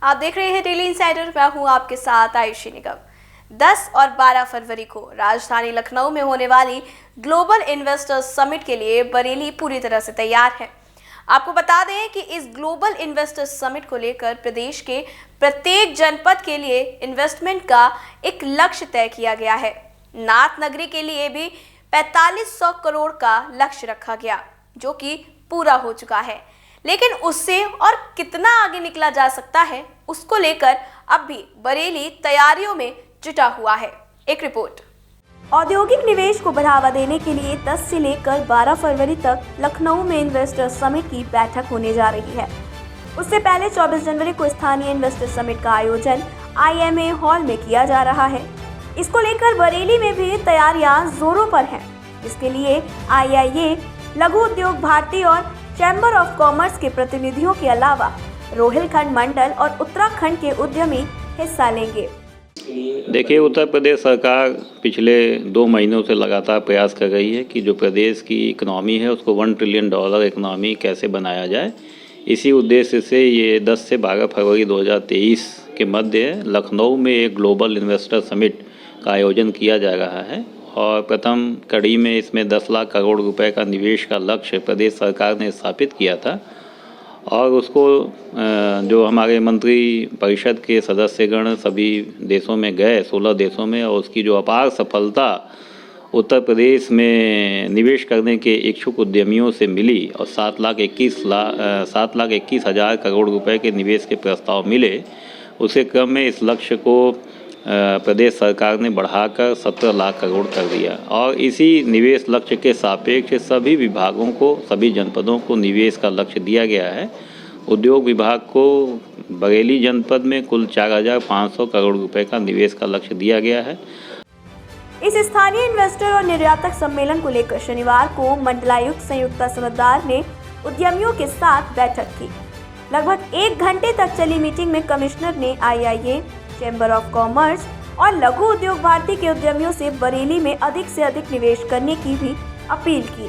आप देख रहे हैं डेली इंसाइडर। मैं हूं आपके साथ आयुषी निगम। 10 और 12 फरवरी को राजधानी लखनऊ में होने वाली ग्लोबल इन्वेस्टर्स समिट के लिए बरेली पूरी तरह से तैयार है। आपको बता दें कि इस ग्लोबल इन्वेस्टर्स समिट को लेकर प्रदेश के प्रत्येक जनपद के लिए इन्वेस्टमेंट का एक लक्ष्य तय किया गया है। नाथ नगरी के लिए भी 4500 करोड़ का लक्ष्य रखा गया, जो कि पूरा हो चुका है। लेकिन उससे और कितना आगे निकला जा सकता है, उसको लेकर अब भी बरेली तैयारियों में जुटा हुआ है। एक रिपोर्ट। औद्योगिक निवेश को बढ़ावा देने के लिए 10 से लेकर 12 फरवरी तक लखनऊ में इन्वेस्टर्स समिट की बैठक होने जा रही है। उससे पहले 24 जनवरी को स्थानीय इन्वेस्टर्स समिट का आयोजन IMA हॉल में किया जा रहा है। इसको लेकर बरेली में भी तैयारियां जोरों पर हैं। इसके लिए IIA, लघु उद्योग भारती और चैम्बर ऑफ कॉमर्स के प्रतिनिधियों के अलावा रोहिलखंड मंडल और उत्तराखंड के उद्यमी हिस्सा लेंगे। देखिए, उत्तर प्रदेश सरकार पिछले 2 महीनों से लगातार प्रयास कर रही है कि जो प्रदेश की इकनॉमी है उसको $1 ट्रिलियन इकनॉमी कैसे बनाया जाए। इसी उद्देश्य से ये 10 से 12 फरवरी 2023 के मध्य लखनऊ में एक ग्लोबल इन्वेस्टर समिट का आयोजन किया जा रहा है और प्रथम कड़ी में इसमें 10 लाख करोड़ रुपए का निवेश का लक्ष्य प्रदेश सरकार ने स्थापित किया था और उसको जो हमारे मंत्री परिषद के सदस्यगण सभी देशों में गए, 16 देशों में, और उसकी जो अपार सफलता उत्तर प्रदेश में निवेश करने के इच्छुक उद्यमियों से मिली और 7,21,000 करोड़ रुपए के निवेश के प्रस्ताव मिले, उसी क्रम में इस लक्ष्य को प्रदेश सरकार ने बढ़ाकर 17 लाख करोड़ कर दिया और इसी निवेश लक्ष्य के सापेक्ष सभी विभागों को, सभी जनपदों को निवेश का लक्ष्य दिया गया है। उद्योग विभाग को बरेली जनपद में कुल 4,500 करोड़ रुपए का निवेश का लक्ष्य दिया गया है। इस स्थानीय इन्वेस्टर और निर्यातक सम्मेलन को लेकर शनिवार को मंडलायुक्त संयुक्ता समद्दार ने उद्यमियों के साथ बैठक की। लगभग 1 घंटे तक चली मीटिंग में कमिश्नर ने IIA, चैम्बर ऑफ कॉमर्स और लघु उद्योग भारती के उद्यमियों से बरेली में अधिक से अधिक निवेश करने की भी अपील की।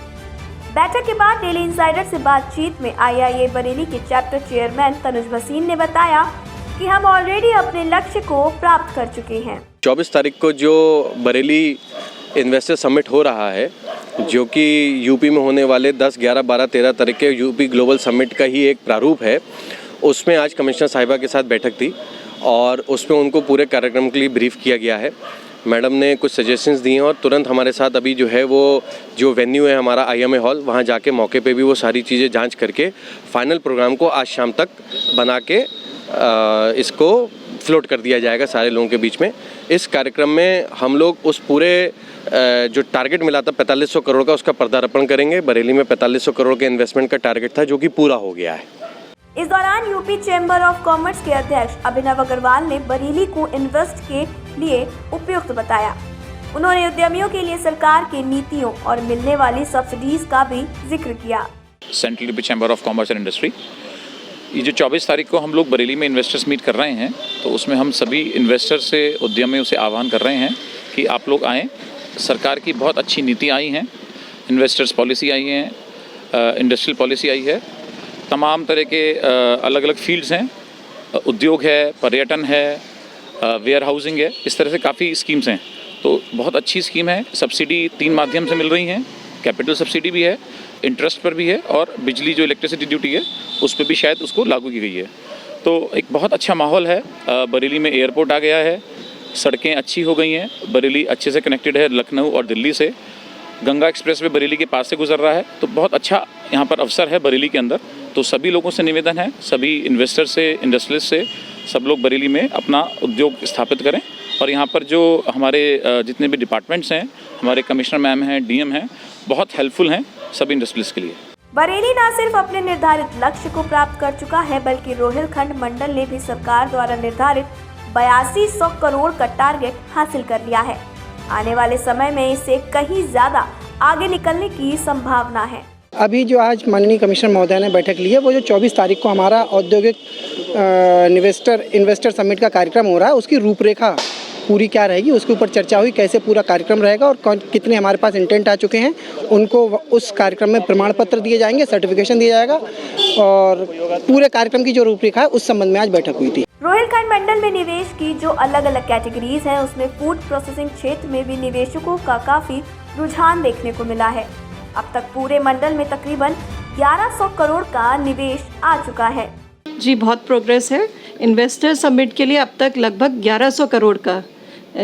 बैठक के बाद डेली इंसाइडर से बातचीत में IIA बरेली के चैप्टर चेयरमैन तनुज भसीन ने बताया कि हम ऑलरेडी अपने लक्ष्य को प्राप्त कर चुके हैं। 24 तारीख को जो बरेली इन्वेस्टर समिट हो रहा है, जो कि यूपी में होने वाले 10, 11, 12, 13 तारीख के यूपी ग्लोबल समिट का ही एक प्रारूप है, उसमें आज कमिश्नर साहिबा के साथ बैठक थी और उसमें उनको पूरे कार्यक्रम के लिए ब्रीफ किया गया है। मैडम ने कुछ सजेशंस दिए और तुरंत हमारे साथ अभी जो है वो जो वेन्यू है हमारा IMA हॉल, वहाँ जाके मौके पे भी वो सारी चीज़ें जांच करके फाइनल प्रोग्राम को आज शाम तक बना के इसको फ्लोट कर दिया जाएगा सारे लोगों के बीच में। इस कार्यक्रम में हम लोग उस पूरे जो टारगेट मिला था 4500 करोड़ का, उसका पदार्पण करेंगे। बरेली में 4500 करोड़ के इन्वेस्टमेंट का टारगेट था, जो कि पूरा हो गया है। इस दौरान यूपी चैम्बर ऑफ कॉमर्स के अध्यक्ष अभिनव अग्रवाल ने बरेली को इन्वेस्ट के लिए उपयुक्त बताया। उन्होंने उद्यमियों के लिए सरकार की नीतियों और मिलने वाली सब्सिडीज का भी जिक्र किया। Central UP chamber of commerce and industry, ये जो 24 तारीख को हम लोग बरेली में इन्वेस्टर्स मीट कर रहे हैं, तो उसमें हम सभी इन्वेस्टर से, उद्यमियों से आह्वान कर रहे हैं कि आप लोग आएँ। सरकार की बहुत अच्छी नीति आई हैं, इन्वेस्टर्स पॉलिसी आई हैं, इंडस्ट्रियल पॉलिसी आई है, तमाम तरह के अलग अलग फील्ड्स हैं, उद्योग है, पर्यटन है, वेयर हाउसिंग है, इस तरह से काफ़ी स्कीम्स हैं। तो बहुत अच्छी स्कीम है। सब्सिडी 3 माध्यम से मिल रही हैं, कैपिटल सब्सिडी भी है, इंटरेस्ट पर भी है और बिजली जो इलेक्ट्रिसिटी ड्यूटी है उस पर भी शायद उसको लागू की गई है। तो एक बहुत अच्छा माहौल है। बरेली में एयरपोर्ट आ गया है, सड़कें अच्छी हो गई हैं, बरेली अच्छे से कनेक्टेड है लखनऊ और दिल्ली से। गंगा एक्सप्रेस वे बरेली के पास से गुजर रहा है, तो बहुत अच्छा यहाँ पर अवसर है बरेली के अंदर। तो सभी लोगों से निवेदन है, सभी इन्वेस्टर से, इंडस्ट्रियलिस्ट से, सब लोग बरेली में अपना उद्योग स्थापित करें। और यहाँ पर जो हमारे जितने भी डिपार्टमेंट्स हैं, हमारे कमिश्नर मैम हैं, DM हैं, बहुत हेल्पफुल हैं सभी इंडस्ट्रियलिस्ट के लिए। बरेली न सिर्फ अपने निर्धारित लक्ष्य को प्राप्त कर चुका है, बल्कि रोहिलखंड मंडल ने भी सरकार द्वारा निर्धारित 8200 करोड़ का टारगेट हासिल कर लिया है। आने वाले समय में इसे कहीं ज्यादा आगे निकलने की संभावना है। अभी जो आज माननीय कमिश्नर महोदय ने बैठक ली है, वो जो 24 तारीख को हमारा औद्योगिक इन्वेस्टर समिट का कार्यक्रम हो रहा है, उसकी रूपरेखा पूरी क्या रहेगी, उसके ऊपर चर्चा हुई, कैसे पूरा कार्यक्रम रहेगा और कितने हमारे पास इंटेंट आ चुके हैं, उनको उस कार्यक्रम में प्रमाण पत्र दिए जाएंगे, सर्टिफिकेशन दिया जाएगा और पूरे कार्यक्रम की जो रूपरेखा है उस संबंध में आज बैठक हुई थी। रोहिलखंड मंडल में निवेश की जो अलग अलग कैटेगरीज हैं, उसमें फूड प्रोसेसिंग क्षेत्र में भी निवेशकों का काफी रुझान देखने को मिला है। अब तक पूरे मंडल में तकरीबन 1100 करोड़ का निवेश आ चुका है। जी, बहुत प्रोग्रेस है। इन्वेस्टर समिट के लिए अब तक लगभग 1100 करोड़ का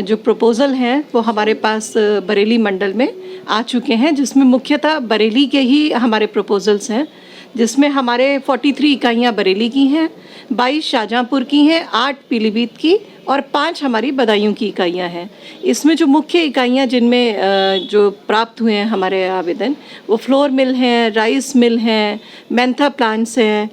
जो प्रपोज़ल हैं वो हमारे पास बरेली मंडल में आ चुके हैं, जिसमें मुख्यतः बरेली के ही हमारे प्रपोज़ल्स हैं, जिसमें हमारे 43 इकाइयाँ बरेली की हैं, 22 शाहजहाँपुर की हैं, 8 पीलीभीत की और 5 हमारी बदायूं की इकाइयाँ हैं। इसमें जो मुख्य इकाइयाँ जिनमें जो प्राप्त हुए हैं हमारे आवेदन, वो फ्लोर मिल हैं, राइस मिल हैं, मेंथा प्लांट्स हैं,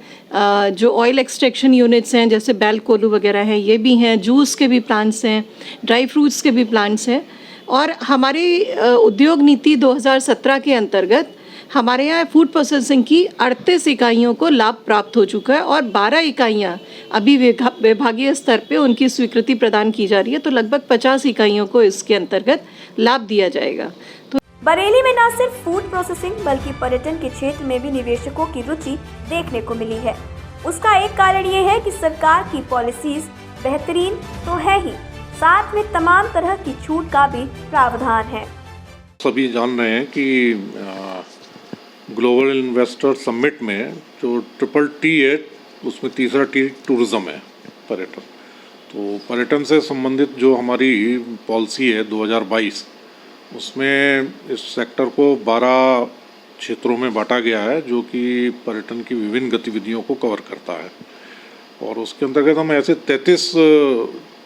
जो ऑयल एक्सट्रैक्शन यूनिट्स हैं जैसे बैल कोलू वगैरह हैं, ये भी हैं, जूस के भी प्लांट्स हैं, ड्राई फ्रूट्स के भी प्लांट्स हैं। और हमारी उद्योग नीति 2017 के अंतर्गत हमारे यहाँ फूड प्रोसेसिंग की 38 इकाइयों को लाभ प्राप्त हो चुका है और 12 इकाइयाँ अभी विभागीय स्तर पे उनकी स्वीकृति प्रदान की जा रही है, तो लगभग 50 इकाइयों को इसके अंतर्गत लाभ दिया जाएगा। तो बरेली में न सिर्फ फूड प्रोसेसिंग बल्कि पर्यटन के क्षेत्र में भी निवेशकों की रुचि देखने को मिली है। उसका एक कारण ये है कि सरकार की पॉलिसीज बेहतरीन तो है ही, साथ में तमाम तरह की छूट का भी प्रावधान है। सभी जान रहे हैं कि ग्लोबल इन्वेस्टर समिट में जो TTT है उसमें तीसरा T टूरिज़्म है, पर्यटन। तो पर्यटन से संबंधित जो हमारी पॉलिसी है 2022, उसमें इस सेक्टर को 12 क्षेत्रों में बांटा गया है जो कि पर्यटन की विभिन्न गतिविधियों को कवर करता है। और उसके अंतर्गत हम ऐसे 33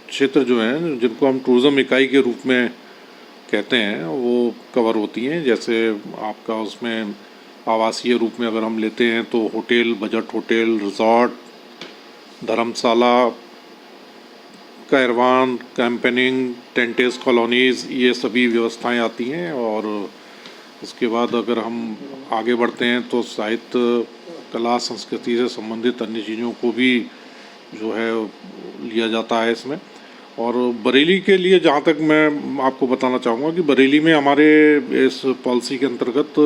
क्षेत्र जो हैं जिनको हम टूरिज़्म इकाई के रूप में कहते हैं वो कवर होती हैं। जैसे आपका उसमें आवासीय रूप में अगर हम लेते हैं तो होटल, बजट होटल, रिजॉर्ट, धर्मशाला, कैरवान, कैंपेनिंग, टेंटेज कॉलोनीज़, ये सभी व्यवस्थाएं आती हैं। और उसके बाद अगर हम आगे बढ़ते हैं तो साहित्य, कला, संस्कृति से संबंधित अन्य चीज़ों को भी जो है लिया जाता है इसमें। और बरेली के लिए जहाँ तक मैं आपको बताना चाहूँगा कि बरेली में हमारे इस पॉलिसी के अंतर्गत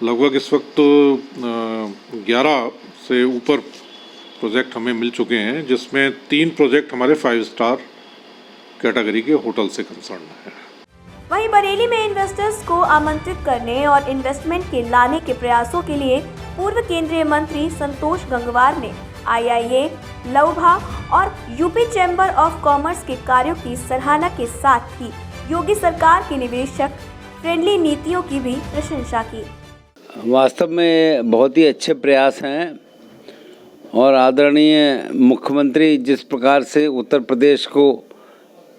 लगभग इस वक्त 11 से ऊपर प्रोजेक्ट हमें मिल चुके हैं, जिसमें 3 प्रोजेक्ट हमारे 5 स्टार कैटेगरी के होटल से कंसर्न है। वहीं बरेली में इन्वेस्टर्स को आमंत्रित करने और इन्वेस्टमेंट के लाने के प्रयासों के लिए पूर्व केंद्रीय मंत्री संतोष गंगवार ने IIA, लौभा और यूपी चैम्बर ऑफ कॉमर्स के कार्यों की सराहना के साथ ही योगी सरकार की निवेशक फ्रेंडली नीतियों की भी प्रशंसा की। वास्तव में बहुत ही अच्छे प्रयास हैं और आदरणीय मुख्यमंत्री जिस प्रकार से उत्तर प्रदेश को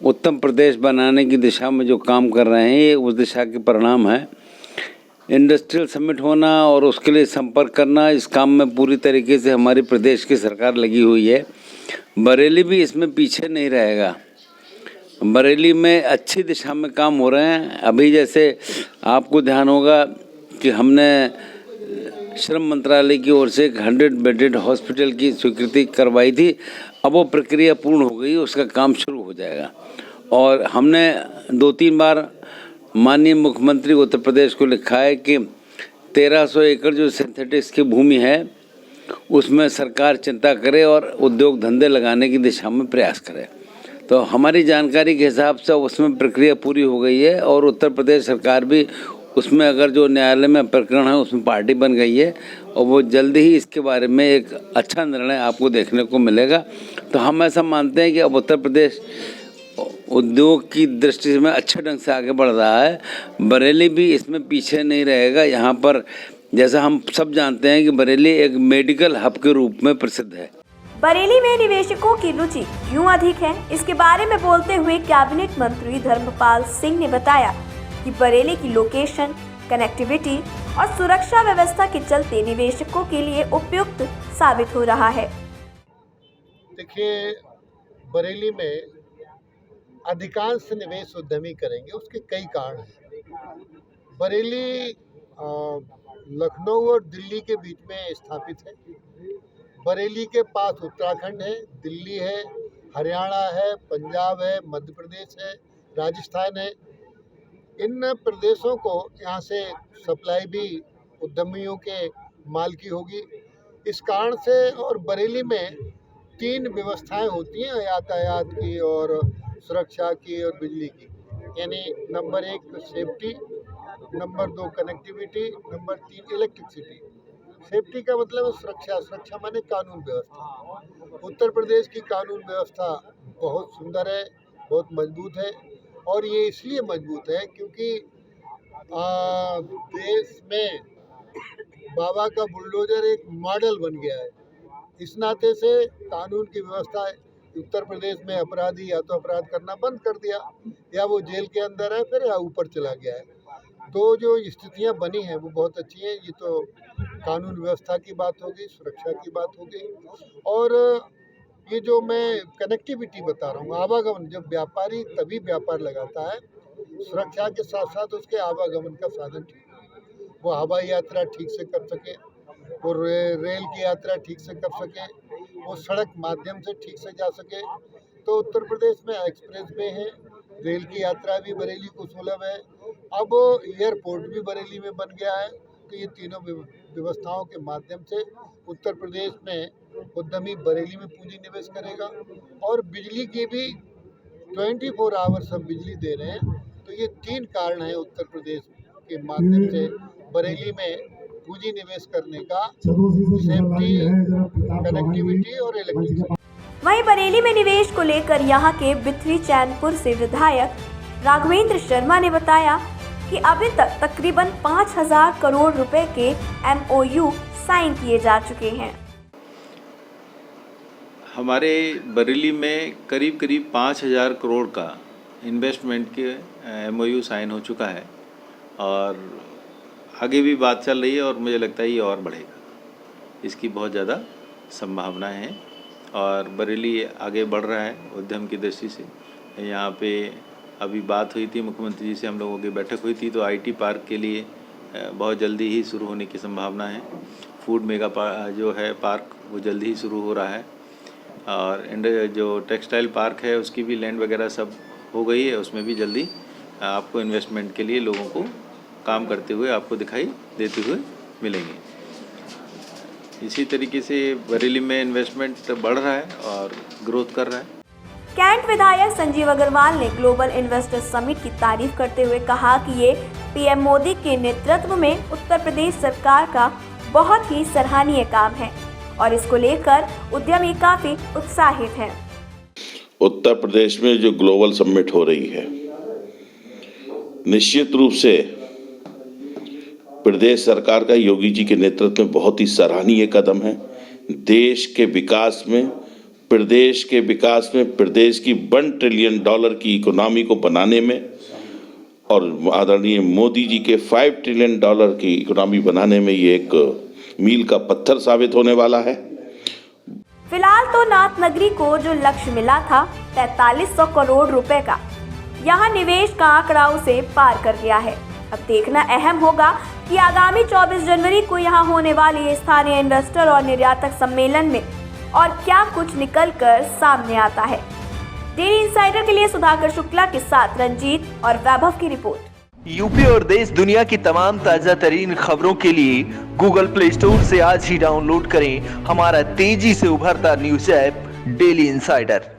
उत्तम प्रदेश बनाने की दिशा में जो काम कर रहे हैं, ये उस दिशा के परिणाम है। इंडस्ट्रियल समिट होना और उसके लिए संपर्क करना, इस काम में पूरी तरीके से हमारी प्रदेश की सरकार लगी हुई है। बरेली भी इसमें पीछे नहीं रहेगा। बरेली में अच्छी दिशा में काम हो रहे हैं। अभी जैसे आपको ध्यान होगा कि हमने श्रम मंत्रालय की ओर से एक 100 बेडेड हॉस्पिटल की स्वीकृति करवाई थी। अब वो प्रक्रिया पूर्ण हो गई, उसका काम शुरू हो जाएगा। और हमने 2-3 बार माननीय मुख्यमंत्री उत्तर प्रदेश को लिखा है कि 1300 एकड़ जो सिंथेटिक्स की भूमि है उसमें सरकार चिंता करे और उद्योग धंधे लगाने की दिशा में प्रयास करे। तो हमारी जानकारी के हिसाब से उसमें प्रक्रिया पूरी हो गई है और उत्तर प्रदेश सरकार भी उसमें, अगर जो न्यायालय में प्रकरण है उसमें पार्टी बन गई है और वो जल्दी ही इसके बारे में एक अच्छा निर्णय आपको देखने को मिलेगा। तो हम ऐसा मानते हैं कि अब उत्तर प्रदेश उद्योग की दृष्टि में अच्छे ढंग से आगे बढ़ रहा है। बरेली भी इसमें पीछे नहीं रहेगा। यहाँ पर जैसा हम सब जानते हैं कि बरेली एक मेडिकल हब के रूप में प्रसिद्ध है। बरेली में निवेशकों की रुचि क्यों अधिक है, इसके बारे में बोलते हुए कैबिनेट मंत्री धर्मपाल सिंह ने बताया कि बरेली की लोकेशन, कनेक्टिविटी और सुरक्षा व्यवस्था के चलते निवेशकों के लिए उपयुक्त साबित हो रहा है। देखिए, बरेली में अधिकांश निवेश उद्यमी करेंगे, उसके कई कारण हैं। बरेली लखनऊ और दिल्ली के बीच में स्थापित है। बरेली के पास उत्तराखंड है, दिल्ली है, हरियाणा है, पंजाब है, मध्य प्रदेश है, राजस्थान है। इन प्रदेशों को यहाँ से सप्लाई भी उद्यमियों के माल की होगी। इस कारण से और बरेली में 3 व्यवस्थाएं होती हैं, यातायात की और सुरक्षा की और बिजली की। यानी number 1 safety, number 2 connectivity, number 3 electricity. Safety का मतलब है सुरक्षा, सुरक्षा माने कानून व्यवस्था। उत्तर प्रदेश की कानून व्यवस्था बहुत सुंदर है, बहुत मजबूत है और ये इसलिए मजबूत है क्योंकि देश में बाबा का बुलडोजर एक मॉडल बन गया है। इस नाते से कानून की व्यवस्था है। उत्तर प्रदेश में अपराधी या तो अपराध करना बंद कर दिया या वो जेल के अंदर है फिर या ऊपर चला गया है। तो जो स्थितियां बनी हैं वो बहुत अच्छी हैं। ये तो कानून व्यवस्था की बात होगी, सुरक्षा की बात होगी। और ये जो मैं कनेक्टिविटी बता रहा हूँ, आवागमन, जब व्यापारी तभी व्यापार लगाता है सुरक्षा के साथ साथ उसके आवागमन का साधन ठीक, वो हवाई यात्रा ठीक से कर सके, वो रेल की यात्रा ठीक से कर सके, वो सड़क माध्यम से ठीक से जा सके। तो उत्तर प्रदेश में एक्सप्रेस वे है, रेल की यात्रा भी बरेली को सुलभ है, अब एयरपोर्ट भी बरेली में बन गया है। तो ये तीनों व्यवस्थाओं के माध्यम से उत्तर प्रदेश में उद्यमी बरेली में पूंजी निवेश करेगा। और बिजली की भी 24 आवर्स हम बिजली दे रहे हैं। तो ये 3 कारण हैं उत्तर प्रदेश के माध्यम से बरेली में पूंजी निवेश करने का, सेफ्टी, कनेक्टिविटी और इलेक्ट्रिसिटी। वहीं बरेली में निवेश को लेकर यहां के बिथरी चैनपुर से विधायक राघवेंद्र शर्मा ने बताया कि अभी तक तकरीबन 5000 करोड़ रुपए के MOU साइन किए जा चुके हैं। हमारे बरेली में करीब 5000 करोड़ का इन्वेस्टमेंट के MOU साइन हो चुका है और आगे भी बात चल रही है और मुझे लगता है ये और बढ़ेगा। इसकी बहुत ज़्यादा संभावनाएं हैं और बरेली आगे बढ़ रहा है उद्यम की दृष्टि से। यहाँ पे अभी बात हुई थी, मुख्यमंत्री जी से हम लोगों की बैठक हुई थी, तो IT पार्क के लिए बहुत जल्दी ही शुरू होने की संभावना है। फूड मेगा जो है पार्क वो जल्दी ही शुरू हो रहा है और जो टेक्सटाइल पार्क है उसकी भी लैंड वगैरह सब हो गई है, उसमें भी जल्दी आपको इन्वेस्टमेंट के लिए लोगों को काम करते हुए आपको दिखाई देते हुए मिलेंगे। इसी तरीके से बरेली में इन्वेस्टमेंट बढ़ रहा है और ग्रोथ कर रहा है। कैंट विधायक संजीव अग्रवाल ने ग्लोबल इन्वेस्टर समिट की तारीफ करते हुए कहा कि ये PM मोदी के नेतृत्व में उत्तर प्रदेश सरकार का बहुत ही सराहनीय काम है और इसको लेकर उद्यमी काफी उत्साहित हैं। उत्तर प्रदेश में जो ग्लोबल समिट हो रही है, निश्चित रूप से प्रदेश सरकार का योगी जी के नेतृत्व में बहुत ही सराहनीय कदम है। देश के विकास में, प्रदेश के विकास में, प्रदेश की $1 ट्रिलियन की इकोनॉमी को बनाने में और आदरणीय मोदी जी के $5 ट्रिलियन की इकोनॉमी बनाने में ये एक मील का पत्थर साबित होने वाला है। फिलहाल तो नाथ नगरी को जो लक्ष्य मिला था 4300 करोड़ रुपए का, यहाँ निवेश का आंकड़ा उसे पार कर गया है। अब देखना अहम होगा कि आगामी 24 जनवरी को यहाँ होने वाली स्थानीय इन्वेस्टर और निर्यातक सम्मेलन में और क्या कुछ निकलकर सामने आता है। डेली इंसाइडर के लिए सुधाकर शुक्ला के साथ रंजीत और वैभव की रिपोर्ट। यूपी और देश दुनिया की तमाम ताजा तरीन खबरों के लिए गूगल प्ले स्टोर से आज ही डाउनलोड करें हमारा तेजी से उभरता न्यूज ऐप डेली इंसाइडर।